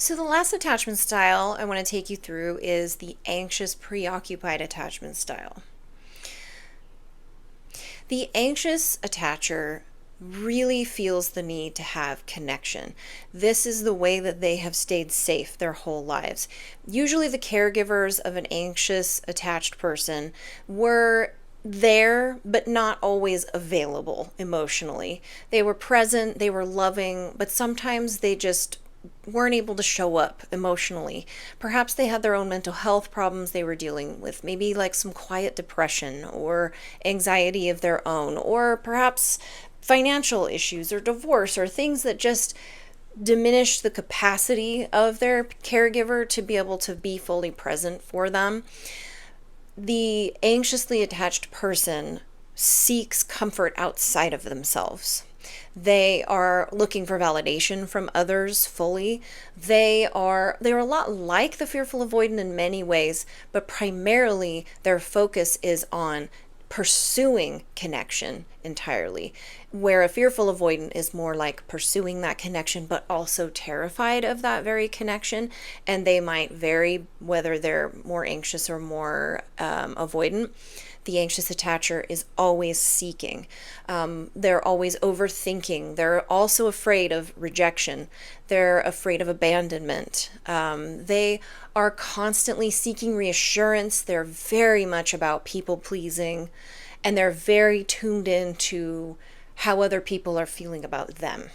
So, the last attachment style I want to take you through is the anxious preoccupied attachment style. The anxious attacher really feels the need to have connection. This is the way that they have stayed safe their whole lives. Usually, the caregivers of an anxious attached person were there, but not always available emotionally. They were present, they were loving, but sometimes they just weren't able to show up emotionally. Perhaps they had their own mental health problems they were dealing with, maybe like some quiet depression or anxiety of their own, or perhaps financial issues or divorce or things that just diminish the capacity of their caregiver to be able to be fully present for them. The anxiously attached person seeks comfort outside of themselves. They are looking for validation from others fully. They're a lot like the fearful avoidant in many ways, but primarily their focus is on pursuing connection entirely, where a fearful avoidant is more like pursuing that connection but also terrified of that very connection, and they might vary whether they're more anxious or more avoidant. The anxious attacher is always seeking. They're always overthinking. They're also afraid of rejection. They're afraid of abandonment. They are constantly seeking reassurance. They're very much about people pleasing, and they're very tuned into how other people are feeling about them.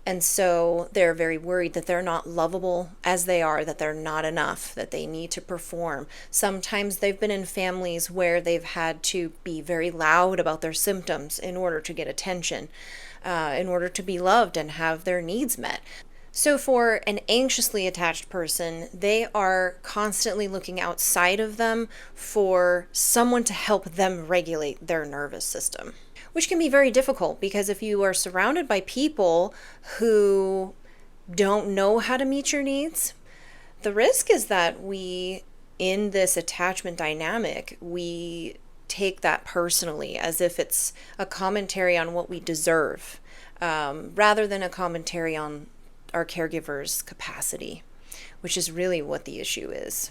And so they're very worried that they're not lovable as they are, that they're not enough, that they need to perform. Sometimes they've been in families where they've had to be very loud about their symptoms in order to get attention, in order to be loved and have their needs met. So, for an anxiously attached person, they are constantly looking outside of them for someone to help them regulate their nervous system, which can be very difficult because if you are surrounded by people who don't know how to meet your needs, the risk is that in this attachment dynamic, we take that personally as if it's a commentary on what we deserve, rather than a commentary on our caregiver's capacity, which is really what the issue is.